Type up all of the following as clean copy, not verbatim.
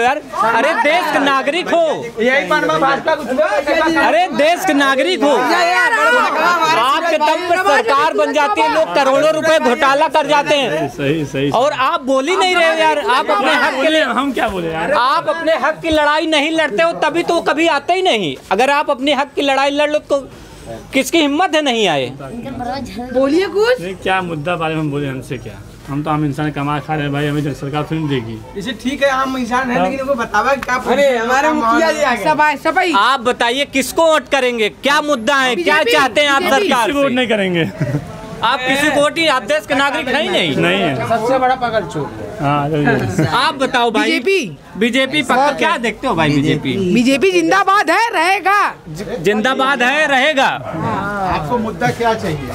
यार? अरे देश के नागरिक हो, अरे देश के नागरिक हो, आपके दम पर सरकार बन जाती है, लोग करोड़ों रुपए घोटाला कर जाते हैं। सही और आप बोल ही नहीं रहे हो यार। आप अपने हक के लिए, हम क्या बोले यार? आप अपने हक की लड़ाई नहीं लड़ते हो तभी तो कभी आते ही नहीं। अगर आप अपने हक की लड़ाई लड़ लो तो किसकी हिम्मत है नहीं आए? बोलिए कुछ। क्या मुद्दा बारे में हम बोले? हमसे क्या, हम तो आम इंसान कमा खा रहे हैं भाई, हमें सरकार फिल्म देगी। इसे ठीक है, हम इंसान है, लेकिन वो बतावा क्या? अरे हमारे मुखिया जी आ गए। सफाई आप बताइए किसको वोट करेंगे? क्या मुद्दा है, क्या चाहते हैं आप सरकार से? वोट नहीं करेंगे। आप किसी को वोट, आप देश के नागरिक है ही नहीं है। सबसे बड़ा पकड़ चोर। आप बताओ भाई, बीजेपी पक्का क्या देखते हो भाई? बीजेपी जिंदाबाद है, रहेगा। जिंदाबाद है, रहेगा। आपको मुद्दा क्या चाहिए?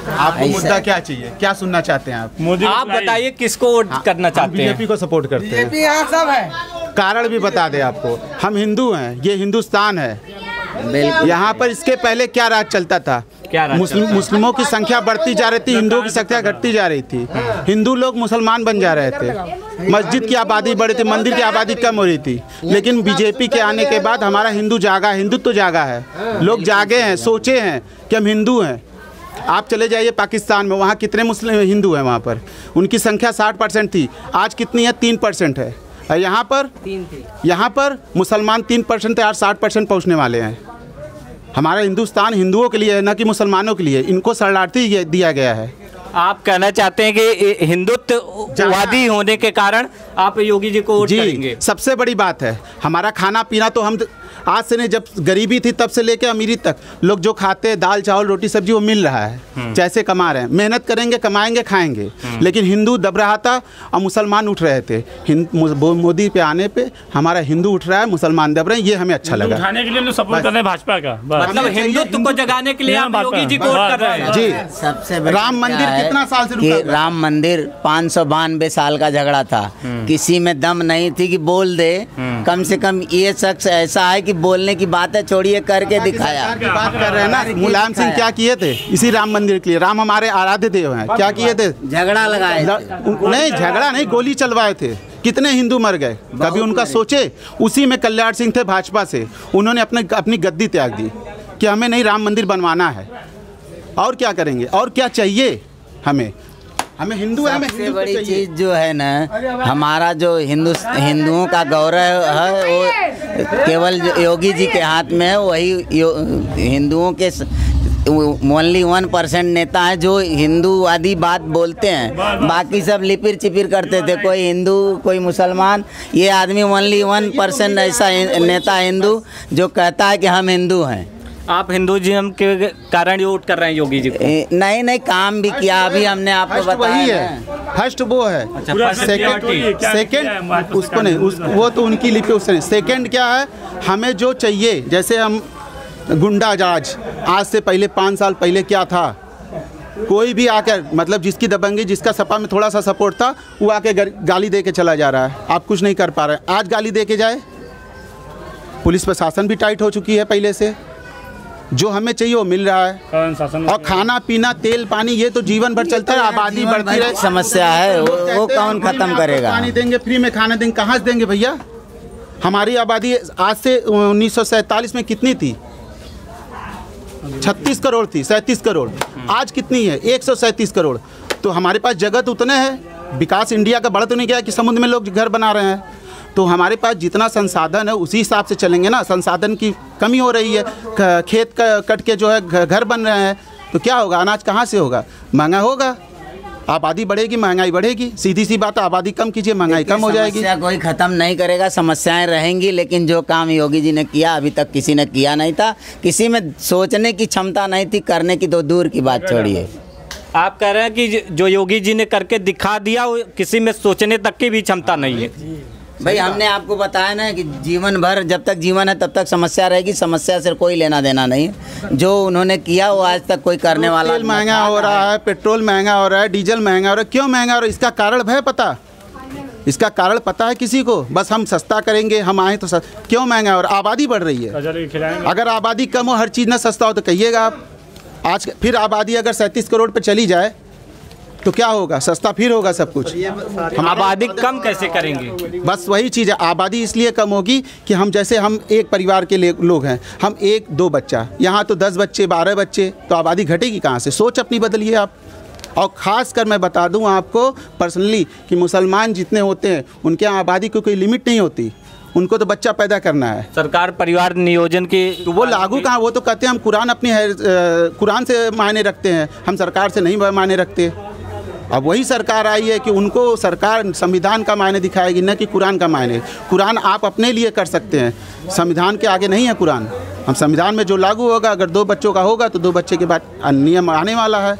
आपको मुद्दा क्या चाहिए? क्या सुनना चाहते हैं आप? मोदी आप बताइए किसको वोट करना चाहते हैं? बीजेपी को सपोर्ट करते हैं। बीजेपी यहाँ सब है। कारण भी बता दे आपको। हम हिंदू हैं, ये हिंदुस्तान है। यहाँ पर इसके पहले क्या राज चलता था? मुस्लिमों की संख्या बढ़ती जा रही थी, हिंदुओं की संख्या घटती जा रही थी। हिंदू लोग मुसलमान बन जा रहे थे, मस्जिद की आबादी बढ़ी थी, मंदिर की आबादी कम हो रही थी। लेकिन बीजेपी के आने के बाद हमारा हिंदू जागा, हिंदुत्व जागा है। लोग जागे हैं, सोचे हैं कि हम हिंदू हैं। आप चले जाइए पाकिस्तान में, वहाँ कितने मुस्लिम हिंदू हैं? वहाँ पर उनकी संख्या 60% थी, आज कितनी है? 3% है। यहाँ पर मुसलमान 3% थे, आज 60% पहुँचने वाले हैं। हमारा हिंदुस्तान हिंदुओं के लिए है, न कि मुसलमानों के लिए। इनको शरणार्थी दिया गया है। आप कहना चाहते हैं कि हिंदुत्ववादी होने के कारण आप योगी जी को वोट करेंगे? सबसे बड़ी बात है हमारा खाना पीना तो हम आज से नहीं, जब गरीबी थी तब से लेकर अमीरी तक लोग जो खाते हैं दाल चावल रोटी सब्जी वो मिल रहा है। जैसे कमा रहे हैं, मेहनत करेंगे, कमाएंगे, खाएंगे। लेकिन हिंदू दब रहा था और मुसलमान उठ रहे थे। मोदी पे आने पे हमारा हिंदू उठ रहा है, मुसलमान दब रहे हैं। ये हमें अच्छा लगा। उठाने के लिए हम लोग सपोर्ट कर रहे हैं भाजपा का। मतलब हिंदुत्व को जगाने के लिए आप योगी जी को वोट कर रहे हैं? जी। सबसे राम मंदिर कितना साल से रुका? राम मंदिर 592 साल का झगड़ा था, किसी में दम नहीं थी कि बोल दे। कम से कम ये शख्स ऐसा है कि बोलने की बात है, छोड़िए करके दिखाया। बात कर रहे हैं ना, मुलायम सिंह क्या किए थे इसी राम मंदिर के लिए? राम हमारे आराध्य देव हैं, क्या किए थे? झगड़ा लगाए। नहीं, झगड़ा नहीं, गोली चलवाए थे। कितने हिंदू मर गए? कभी उनका सोचे? उसी में कल्याण सिंह थे भाजपा से, उन्होंने अपनी गद्दी त्याग दी कि हमें नहीं राम मंदिर बनवाना है। और क्या करेंगे? और क्या चाहिए हमें? हिंदू है, सबसे बड़ी चीज़ जो है ना, हमारा जो हिंदुओं का गौरव है वो केवल योगी जी के हाथ में है। वही हिंदुओं के ओनली 1% नेता है जो हिंदूवादी बात बोलते हैं, बाकी सब लिपिर चिपिर करते थे। कोई हिंदू, कोई मुसलमान। ये आदमी ओनली 1% ऐसा नेता हिंदू जो कहता है कि हम हिंदू हैं। आप हिंदुइज्म के कारण वोट कर रहे हैं योगी जी को? नहीं, काम भी किया। अभी हमने आपको बताया फर्स्ट वो है। सेकंड उसको नहीं, वो तो उनकी लिपि उससे नहीं। सेकंड क्या है, हमें जो चाहिए, जैसे हम गुंडा राज आज से पहले 5 साल पहले क्या था? कोई भी आकर, मतलब जिसकी दबंगी, जिसका सपा में थोड़ा सा सपोर्ट था, वो आके गाली दे के चला जा रहा है। आप कुछ नहीं कर पा रहे। आज गाली दे के जाए। पुलिस प्रशासन भी टाइट हो चुकी है पहले से। जो हमें चाहिए वो मिल रहा है। और खाना पीना, तेल पानी, ये तो जीवन भर चलता है। आबादी बढ़ती रहे, समस्या है वो कौन खत्म करेगा? पानी देंगे, फ्री में खाना देंगे, कहाँ से देंगे भैया? हमारी आबादी आज से 1947 में कितनी थी? 36 करोड़ थी, 37 करोड़। आज कितनी है? 137 करोड़। तो हमारे पास जगह तो उतने है। विकास इंडिया का बढ़ तो नहीं गया कि समुद्र में लोग घर बना रहे हैं। तो हमारे पास जितना संसाधन है उसी हिसाब से चलेंगे ना। संसाधन की कमी हो रही है, खेत कट के जो है घर बन रहे हैं, तो क्या होगा? अनाज कहाँ से होगा? महंगा होगा। आबादी बढ़ेगी, महंगाई बढ़ेगी। सीधी सी बात है, आबादी कम कीजिए, महंगाई कम हो जाएगी। समस्या कोई ख़त्म नहीं करेगा, समस्याएं रहेंगी। लेकिन जो काम योगी जी ने किया अभी तक किसी ने किया नहीं था। किसी में सोचने की क्षमता नहीं थी, करने की तो दूर की बात छोड़िए। आप कह रहे हैं कि जो योगी जी ने करके दिखा दिया, वो किसी में सोचने तक की भी क्षमता नहीं है। भाई हमने आपको बताया ना कि जीवन भर, जब तक जीवन है तब तक समस्या रहेगी। समस्या से कोई लेना देना नहीं। जो उन्होंने किया वो आज तक कोई करने वाला। तेल महंगा हो रहा है, पेट्रोल महंगा हो रहा है, डीजल महंगा हो रहा है। क्यों महंगा हो रहा है? इसका कारण है पता? इसका कारण पता है किसी को? बस हम सस्ता करेंगे, हम आए तो क्यों महंगा हो रहा है? आबादी बढ़ रही है। अगर आबादी कम हो, हर चीज़ ना सस्ता हो तो कहिएगा आप। आज फिर आबादी अगर 37 करोड़ पर चली जाए, तो क्या होगा, सस्ता फिर होगा सब कुछ। हम आबादी कम कैसे करेंगे? बस वही चीज़ है, आबादी इसलिए कम होगी कि हम जैसे हम एक परिवार के लोग हैं, हम 1-2 बच्चा, यहाँ तो 10 बच्चे 12 बच्चे, तो आबादी घटेगी कहाँ से? सोच अपनी बदलिए आप। और ख़ास कर मैं बता दूं आपको पर्सनली कि मुसलमान जितने होते हैं उनके यहाँ आबादी को कोई लिमिट नहीं होती, उनको तो बच्चा पैदा करना है। सरकार परिवार नियोजन के तो वो लागू कहाँ, वो तो कहते हैं हम कुरान कुरान से मायने रखते हैं, हम सरकार से नहीं मायने रखते। अब वही सरकार आई है कि उनको सरकार संविधान का मायने दिखाएगी, न कि कुरान का मायने। कुरान आप अपने लिए कर सकते हैं, संविधान के आगे नहीं है कुरान। हम संविधान में जो लागू होगा, अगर 2 बच्चों का होगा तो 2 बच्चे के बाद नियम आने वाला है,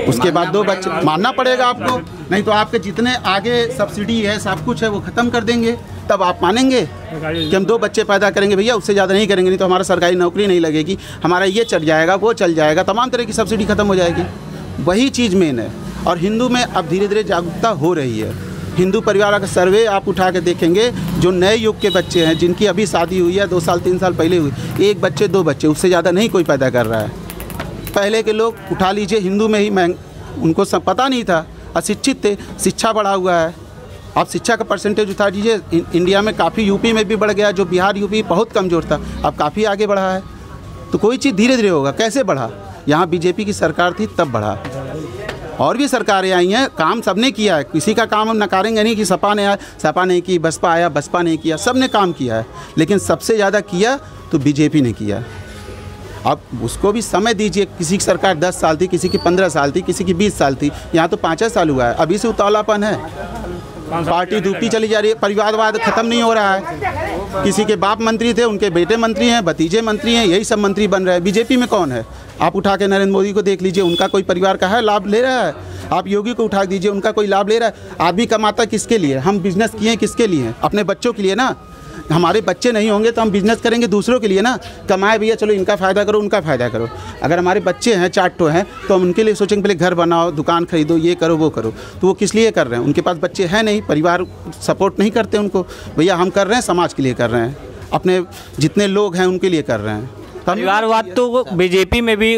उसके बाद 2 बच्चे मानना पड़ेगा आपको, नहीं तो आपके जितने आगे सब्सिडी है सब कुछ है वो ख़त्म कर देंगे, तब आप मानेंगे कि हम 2 बच्चे पैदा करेंगे भैया, उससे ज़्यादा नहीं करेंगे, नहीं तो हमारा सरकारी नौकरी नहीं लगेगी, हमारा ये चल जाएगा वो चल जाएगा, तमाम तरह की सब्सिडी ख़त्म हो जाएगी। वही चीज़ मेन है। और हिंदू में अब धीरे धीरे जागरूकता हो रही है। हिंदू परिवार का सर्वे आप उठा के देखेंगे, जो नए युग के बच्चे हैं जिनकी अभी शादी हुई है 2 साल 3 साल पहले हुई, 1 बच्चे 2 बच्चे, उससे ज़्यादा नहीं कोई पैदा कर रहा है। पहले के लोग उठा लीजिए हिंदू में ही उनको सब पता नहीं था, अशिक्षित थे, शिक्षा बढ़ा हुआ है। आप शिक्षा का परसेंटेज उठा दीजिए, इंडिया में काफ़ी, यूपी में भी बढ़ गया, जो बिहार यूपी बहुत कमज़ोर था अब काफ़ी आगे बढ़ा है। तो कोई चीज़ धीरे धीरे होगा। कैसे बढ़ा? यहाँ बीजेपी की सरकार थी तब बढ़ा, और भी सरकारें आई हैं, काम सबने किया है, किसी का काम हम नकारेंगे नहीं कि सपा ने आया, सपा नहीं की, बसपा आया, बसपा नहीं किया, सब ने काम किया है, लेकिन सबसे ज़्यादा किया तो बीजेपी ने किया। अब उसको भी समय दीजिए, किसी की सरकार 10 साल थी, किसी की 15 साल थी, किसी की 20 साल थी, यहाँ तो 5 साल हुआ है, अभी से उतावलापन है, पार्टी धूपी चली जा रही है, परिवारवाद ख़त्म नहीं हो रहा है। किसी के बाप मंत्री थे, उनके बेटे मंत्री हैं, भतीजे मंत्री हैं, यही सब मंत्री बन रहे हैं। बीजेपी में कौन है? आप उठा के नरेंद्र मोदी को देख लीजिए, उनका कोई परिवार का है लाभ ले रहा है? आप योगी को उठा दीजिए, उनका कोई लाभ ले रहा है? आदमी कमाता किसके लिए? हम बिजनेस किए किसके लिए? अपने बच्चों के लिए ना। हमारे बच्चे नहीं होंगे तो हम बिजनेस करेंगे दूसरों के लिए ना। कमाए भैया, चलो इनका फ़ायदा करो, उनका फ़ायदा करो। अगर हमारे बच्चे हैं 4 ठो हैं तो हम उनके लिए सोचेंगे पहले घर बनाओ, दुकान खरीदो, ये करो वो करो। तो वो किस लिए कर रहे हैं? उनके पास बच्चे हैं नहीं, परिवार सपोर्ट नहीं करते उनको। भैया हम कर रहे हैं, समाज के लिए कर रहे हैं, अपने जितने लोग हैं उनके लिए कर रहे हैं। परिवारवाद तो बीजेपी में भी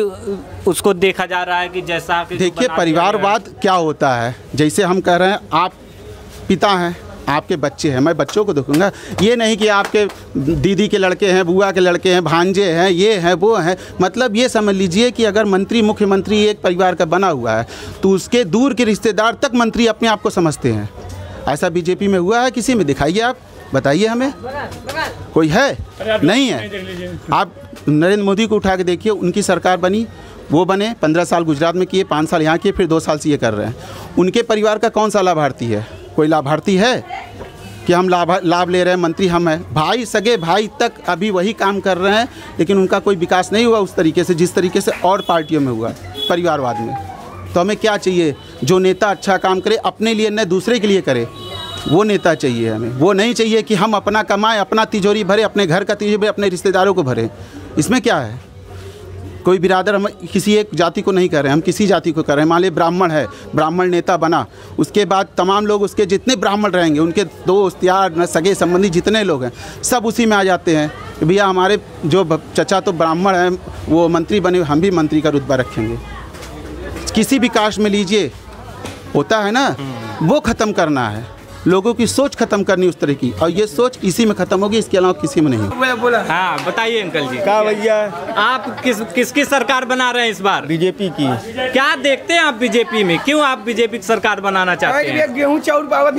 उसको देखा जा रहा है कि जैसा कि देखिए परिवारवाद क्या होता है। जैसे हम कह रहे हैं, आप पिता हैं, आपके बच्चे हैं, मैं बच्चों को देखूंगा, ये नहीं कि आपके दीदी के लड़के हैं, बुआ के लड़के हैं, भांजे हैं, ये हैं वो हैं। मतलब ये समझ लीजिए कि अगर मंत्री मुख्यमंत्री एक परिवार का बना हुआ है तो उसके दूर के रिश्तेदार तक मंत्री अपने आप को समझते हैं। ऐसा बीजेपी में हुआ है? किसी में दिखाइए, आप बताइए हमें, कोई है? नहीं है। आप नरेंद्र मोदी को उठा के देखिए, उनकी सरकार बनी, वो बने 15 साल गुजरात में किए, 5 साल यहाँ किए, फिर 2 साल से ये कर रहे हैं। उनके परिवार का कौन सा लाभार्थी है? कोई लाभार्थी है कि हम लाभ ले रहे हैं, मंत्री हम हैं? भाई, सगे भाई तक अभी वही काम कर रहे हैं, लेकिन उनका कोई विकास नहीं हुआ उस तरीके से जिस तरीके से और पार्टियों में हुआ परिवारवाद में। तो हमें क्या चाहिए? जो नेता अच्छा काम करे, अपने लिए न दूसरे के लिए करे, वो नेता चाहिए हमें। वो नहीं चाहिए कि हम अपना कमाएं, अपना तिजोरी भरे, अपने घर का तिजोरी भरे, अपने रिश्तेदारों को भरे। इसमें क्या है? कोई बिरादर हम किसी एक जाति को नहीं कर रहे हैं, हम किसी जाति को कर रहे हैं। मान लीजिए ब्राह्मण है, ब्राह्मण नेता बना, उसके बाद तमाम लोग उसके जितने ब्राह्मण रहेंगे, उनके दोस्त यार सगे संबंधी जितने लोग हैं, सब उसी में आ जाते हैं कि भैया हमारे जो चचा तो ब्राह्मण हैं, वो मंत्री बने, हम भी मंत्री का रुतबा रखेंगे। किसी भी कास्ट में लीजिए, होता है ना, वो ख़त्म करना है। लोगों की सोच खत्म करनी उस तरह की, और ये सोच इसी में खत्म होगी, इसके अलावा किसी में नहीं। बोला हाँ बताइए अंकल जी, क्या भैया आप किसकी सरकार बना रहे हैं इस बार? बीजेपी की। क्या देखते हैं आप बीजेपी में? क्यों आप बीजेपी की सरकार बनाना चाहते हैं? गेहूँ चाउर पावत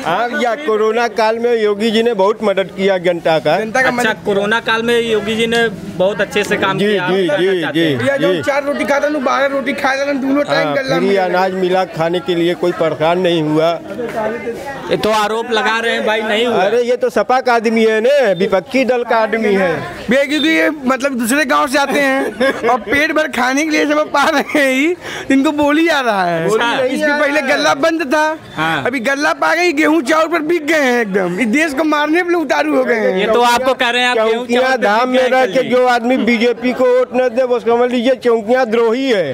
हाँ भैया, कोरोना काल में योगी जी ने बहुत मदद किया जनता का। अच्छा, कोरोना काल में योगी जी ने बहुत अच्छे से काम किया। जी जी जी। 4 रोटी खाता, 12 रोटी खाया, दोनों टाइम फ्री अनाज मिला, खाने के लिए कोई परेशान नहीं हुआ। ये तो आरोप लगा रहे हैं भाई, नहीं हुआ। अरे ये तो सपा का आदमी है ना, विपक्षी दल का आदमी है भैया, क्योंकि ये मतलब दूसरे गांव से आते हैं और पेट भर खाने के लिए जब पा रहे हैं ही, इनको बोली जा रहा है। इसके पहले गल्ला बंद था, हाँ। अभी गल्ला पा गई, गेहूँ चावल पर बिक गए हैं एकदम। इस देश को मारने पर उतारू हो गए हैं। ये तो आपको कह रहे हैं, आप चौकियाँ धाम में रह के जो आदमी बीजेपी को वोट न दे वो समझ लीजिए चौकियाँ द्रोही है।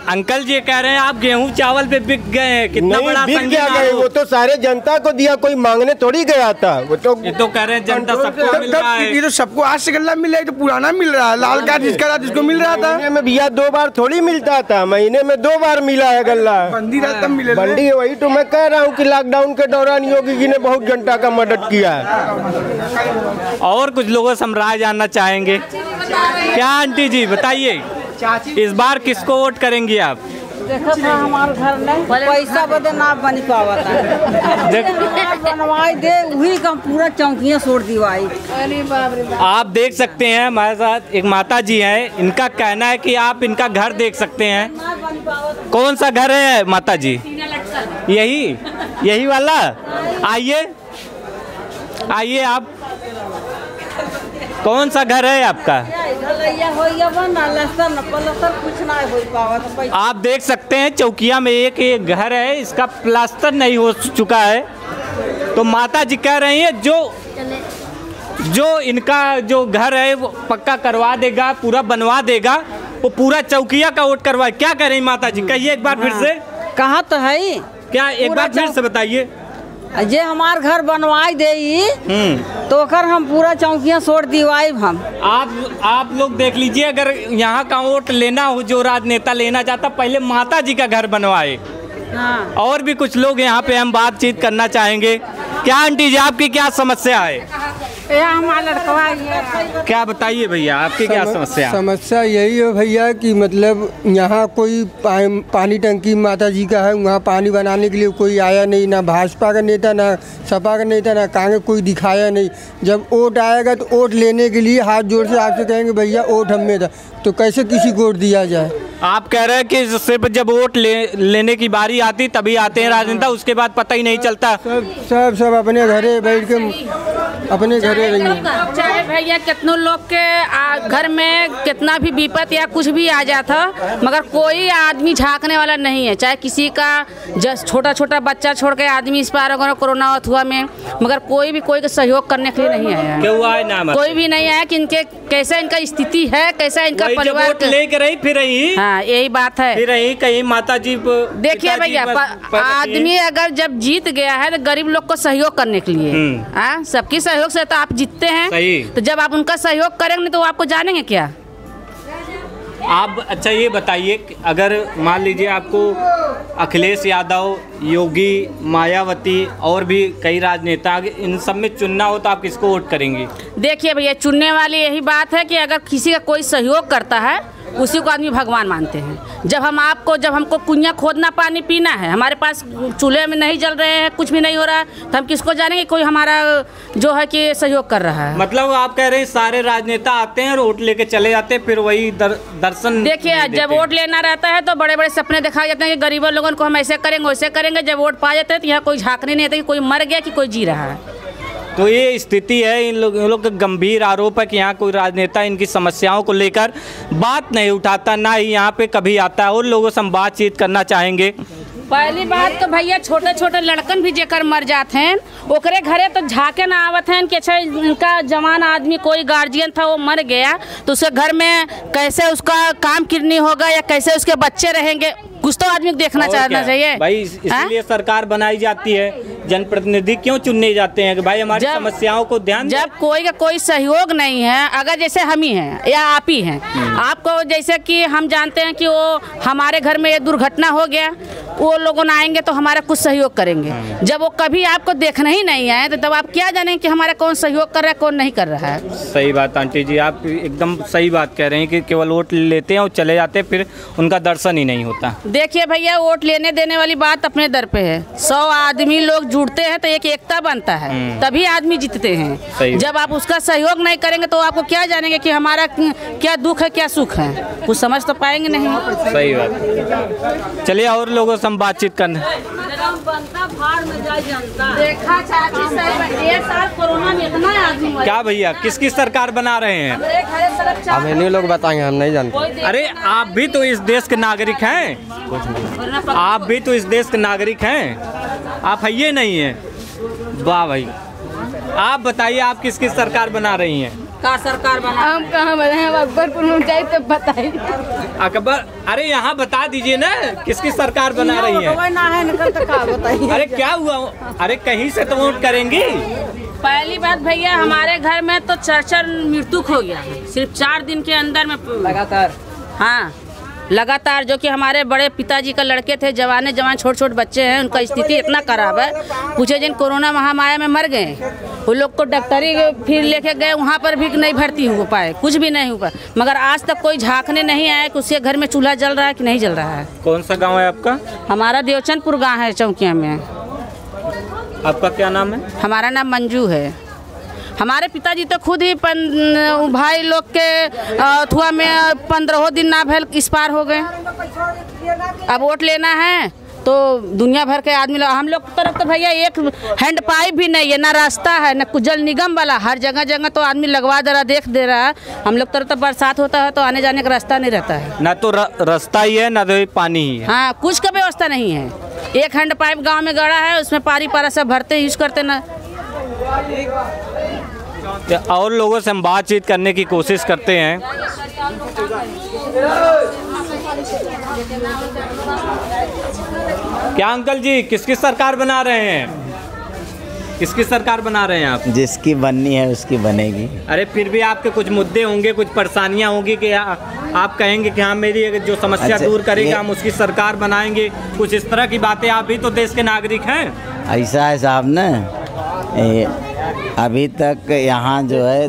अंकल जी कह रहे हैं आप गेहूँ चावल पे पे बिक गए हैं, कितना नहीं बड़ा बिक संगीन क्या गए, आरोप। वो तो सारे जनता को दिया, कोई मांगने थोड़ी गया था। वो तो ये तो कह रहे हैं जनता सबको मिल रहा ये है। तो सबको आज से गल्ला मिल रहा है, तो पुराना मिल रहा है। लाल कार्ड जिसका था जिसको मिल रहा था, महीने में भैया 2 बार थोड़ी मिलता था, महीने में 2 बार मिला है गल्ला। बंदी रहा तब मिले। बंदी है, वही तो मैं कह रहा हूँ कि लॉकडाउन के दौरान योगी जी ने बहुत जनता का मदद किया है। और कुछ लोगों से हम राय जानना चाहेंगे। क्या आंटी जी बताइए, इस बार किसको वोट करेंगी आप? देखो था हमारे घर में पैसा बदे ना बनी पावता बनवाई दे, वही का पूरा चौकियाँ छोड़ दीवाई। अरे बाप रे बाप। आप देख सकते हैं हमारे साथ एक माता जी हैं, इनका कहना है कि आप इनका घर देख सकते हैं। कौन सा घर है माता जी? यही वाला। आइए आइए, आप कौन सा घर है आपका? आप देख सकते हैं चौकिया में एक घर है, इसका प्लास्टर नहीं हो चुका है। तो माता जी कह रही हैं जो इनका जो घर है वो पक्का करवा देगा, पूरा बनवा देगा, वो पूरा चौकिया का वोट करवा। क्या कह रही माता जी, कहिए एक बार फिर से। कहाँ तो है क्या एक बार फिर से बताइए। जे हमार घर बनवाई दे तो ओकर हम पूरा चौकियाँ छोड़ दीवाई। हम आप लोग देख लीजिए, अगर यहाँ का वोट लेना हो, जो राजनेता लेना चाहता, पहले माता जी का घर बनवाए। हाँ। और भी कुछ लोग यहाँ पे हम बातचीत करना चाहेंगे। क्या आंटी जी, आपकी क्या समस्या है? हमारा लड़कवा क्या बताइए भैया, आपकी क्या समस्या? समस्या यही है भैया कि मतलब यहाँ कोई पानी टंकी माता जी का है, वहाँ पानी बनाने के लिए कोई आया नहीं, ना भाजपा का नेता, ना सपा का नेता, ना कांग्रेस, कोई दिखाया नहीं। जब वोट आएगा तो वोट लेने के लिए हाथ जोड़ से आपसे कहेंगे भैया वोट हमें था, तो कैसे किसी को वोट दिया जाए? आप कह रहे हैं कि सिर्फ जब वोट लेने की बारी आती तभी आते हैं राजनेता, उसके बाद पता ही नहीं चलता। सब अपने घरे बैठ के अपने घरे रहिए। चाहे भैया कितनों लोग के घर में कितना भी विपत या कुछ भी आ जाता, मगर कोई आदमी झांकने वाला नहीं है। चाहे किसी का छोटा छोटा बच्चा छोड़ के आदमी इस पार कोरोना हुआ में, मगर कोई का सहयोग करने के लिए नहीं आया। क्यों आए नाम? कोई भी नहीं आया कि इनके कैसा इनका स्थिति है, कैसा इनका परिवार लेकर रही फिर रही। हाँ, यही बात है। फिर रही कहीं माता जी। देखिए भैया, आदमी अगर जब जीत गया है तो गरीब लोग को सहयोग करने के लिए, सबकी सहयोग से तो आप जीतते हैं। तो जब आप उनका सहयोग करेंगे तो आपको जानेंगे क्या? आप अच्छा ये बताइए, अगर मान लीजिए आपको अखिलेश यादव, योगी, मायावती और भी कई राजनेता, इन सब में चुनना हो तो आप किसको वोट करेंगे? देखिए भैया, चुनने वाली यही बात है कि अगर किसी का कोई सहयोग करता है उसी को आदमी भगवान मानते हैं। जब हमको कुइयाँ खोदना, पानी पीना है, हमारे पास चूल्हे में नहीं जल रहे हैं, कुछ भी नहीं हो रहा है, तो हम किसको जानेंगे कोई हमारा जो है कि सहयोग कर रहा है? मतलब आप कह रहे हैं सारे राजनेता आते हैं और वोट लेके चले जाते हैं, फिर वही दर्शन। देखिए, जब वोट लेना रहता है तो बड़े बड़े सपने दिखाए जाते हैं कि गरीबों लोगों को हम ऐसे करेंगे वैसे करेंगे। जब वोट पा जाते हैं तो यहाँ कोई झांकने नहीं आता कि कोई मर गया कि कोई जी रहा है। तो ये स्थिति है। इन लोग का गंभीर आरोप है कि यहाँ कोई राजनेता इनकी समस्याओं को लेकर बात नहीं उठाता, ना ही यहाँ पे कभी आता है। और लोगों से हम बातचीत करना चाहेंगे। पहली बात तो भैया, छोटे छोटे लड़कन भी जेकर मर जाते हैं ओकरे घरे तो झाके ना आवत हैं कि अच्छा इनका जवान आदमी कोई गार्जियन था वो मर गया तो उसके घर में कैसे उसका काम किरनी होगा या कैसे उसके बच्चे रहेंगे, कुछ तो आदमी को देखना चाहना चाहिए भाई। इसलिए सरकार बनाई जाती है, जनप्रतिनिधि क्यों चुनने जाते हैं कि भाई हमारी समस्याओं को ध्यान। जब कोई का कोई सहयोग नहीं है, अगर जैसे हम ही हैं या आप ही हैं, आपको जैसे कि हम जानते हैं कि वो हमारे घर में ये दुर्घटना हो गया, वो लोगों आएंगे तो हमारा कुछ सहयोग करेंगे। जब वो कभी आपको देखने ही नहीं आए तो तब आप क्या जानेंगे कि हमारा कौन सहयोग कर रहा है कौन नहीं कर रहा है? सही बात आंटी जी, आप एकदम सही बात कह रहे हैं कि केवल वोट लेते हैं और चले जाते हैं, फिर उनका दर्शन ही नहीं होता। देखिए भैया, वोट लेने देने वाली बात अपने दर पे है। 100 आदमी लोग जुड़ते हैं तो एक एकता बनता है, तभी आदमी जीतते हैं। जब आप उसका सहयोग नहीं करेंगे तो आपको क्या जानेंगे कि हमारा क्या दुख है क्या सुख है, कुछ समझ तो पाएंगे नहीं। सही बात। चलिए और लोगों से हम बातचीत करने। क्या भैया, किसकी सरकार बना रहे हैं? अब इन्हीं लोग बताएंगे, हम नहीं जानते। अरे आप भी तो इस देश के नागरिक हैं, आप भी तो इस देश के नागरिक हैं, आप है नहीं हैं? वाह भाई, आप बताइए आप किसकी सरकार बना रही हैं? का सरकार बना? हम कहाँ बनाए, हम अकबरपुर में जाए तो बताइए। अकबर, अरे यहाँ बता दीजिए ना किसकी सरकार बना रही है? ना है निकल तो का बताइए। अरे क्या हुआ? अरे कहीं से तो वोट करेंगी। पहली बात भैया, हमारे घर में तो 4 मृत्यु हो गया है सिर्फ 4 दिन के अंदर में लगातार। हाँ लगातार, जो कि हमारे बड़े पिताजी का लड़के थे, जवान छोटे बच्चे हैं, उनका स्थिति इतना खराब है पूछे जिन कोरोना महामारी में मर गए। वो लोग को डॉक्टरी फिर लेके गए, वहाँ पर भी नहीं भर्ती हो पाए, कुछ भी नहीं हुआ। मगर आज तक कोई झांकने नहीं आया कि उसके घर में चूल्हा जल रहा है कि नहीं जल रहा है। कौन सा गाँव है आपका? हमारा देवचंदपुर गाँव है, चौकिया में। आपका क्या नाम है? हमारा नाम मंजू है। हमारे पिताजी तो खुद ही भाई लोग के अथुआ में 15 दिन ना भेल एक्सपायर हो गए। अब वोट लेना है तो दुनिया भर के आदमी लोग, हम लोग तरफ तो भैया एक हैंड पाइप भी नहीं है, ना रास्ता है, ना कुछ जल निगम वाला। हर जगह जगह तो आदमी लगवा दे रहा, देख दे रहा है। हम लोग तरफ तो बरसात होता है तो आने जाने का रास्ता नहीं रहता है, ना तो रास्ता ही है ना तो पानी ही है। हाँ, कुछ का व्यवस्था नहीं है। एक हैंड पाइप गाँव में गड़ा है, उसमें पारी पारा सब भरते यूज करते ना। और लोगों से हम बातचीत करने की कोशिश करते हैं। क्या अंकल जी, किसकी सरकार बना रहे हैं? किसकी सरकार बना रहे हैं आप? जिसकी बननी है उसकी बनेगी। अरे फिर भी आपके कुछ मुद्दे होंगे, कुछ परेशानियां होंगी कि आप कहेंगे कि हाँ मेरी जो समस्या दूर करेगी हम उसकी सरकार बनाएंगे, कुछ इस तरह की बातें। आप भी तो देश के नागरिक हैं। ऐसा है साहब ना, अभी तक यहाँ जो है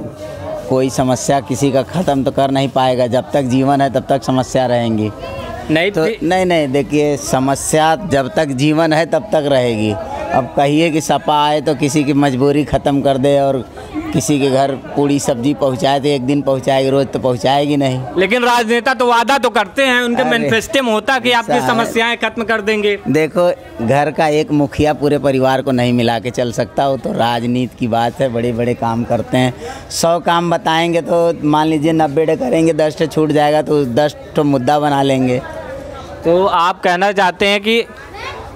कोई समस्या किसी का ख़त्म तो कर नहीं पाएगा। जब तक जीवन है तब तक समस्या रहेंगी। नहीं तो नहीं देखिए, समस्या जब तक जीवन है तब तक रहेगी। अब कहिए कि सपा आए तो किसी की मजबूरी ख़त्म कर दे और किसी के घर पूरी सब्जी पहुंचाए तो एक दिन पहुंचाएगी, रोज तो पहुंचाएगी नहीं। लेकिन राजनेता तो वादा तो करते हैं, उनके मैनिफेस्टो में होता कि आपकी समस्याएं खत्म कर देंगे। देखो, घर का एक मुखिया पूरे परिवार को नहीं मिला के चल सकता, वो तो राजनीति की बात है। बड़े बड़े काम करते हैं, 100 काम बताएंगे तो मान लीजिए 90 करेंगे, 10 छूट जाएगा तो 10 मुद्दा बना लेंगे। तो आप कहना चाहते हैं कि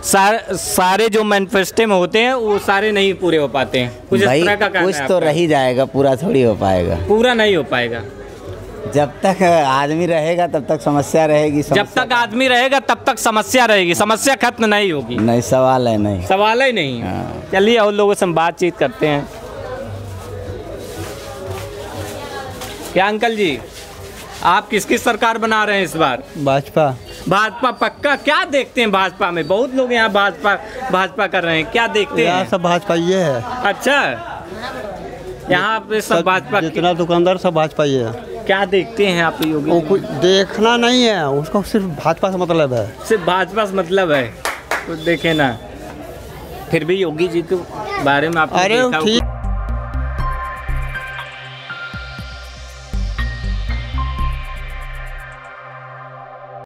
सारे जो मैनिफेस्टो में होते हैं वो सारे नहीं पूरे हो पाते हैं? कुछ इस तरह का कुछ तो रह ही जाएगा, पूरा थोड़ी हो पाएगा। पूरा नहीं हो पाएगा। जब तक आदमी रहेगा तब तक समस्या रहेगी। जब तक आदमी रहेगा तब तक समस्या रहेगी, समस्या खत्म नहीं होगी। नहीं, सवाल है नहीं, सवाल ही नहीं। चलिए और लोगों से हम बातचीत करते हैं। क्या अंकल जी, आप किसकी सरकार बना रहे हैं इस बार? भाजपा। भाजपा पक्का? क्या देखते हैं भाजपा में? बहुत लोग यहाँ भाजपा कर रहे हैं, क्या देखते हैं? सब भाजपा ये है। अच्छा, यहाँ पे सब भाजपा, जितना दुकानदार सब भाजपा ये है। क्या देखते हैं आप योगी? वो कुछ देखना नहीं है, उसको सिर्फ भाजपा से मतलब है। सिर्फ भाजपा से मतलब है तो देखे ना। फिर भी योगी जी के बारे में आपने देखा?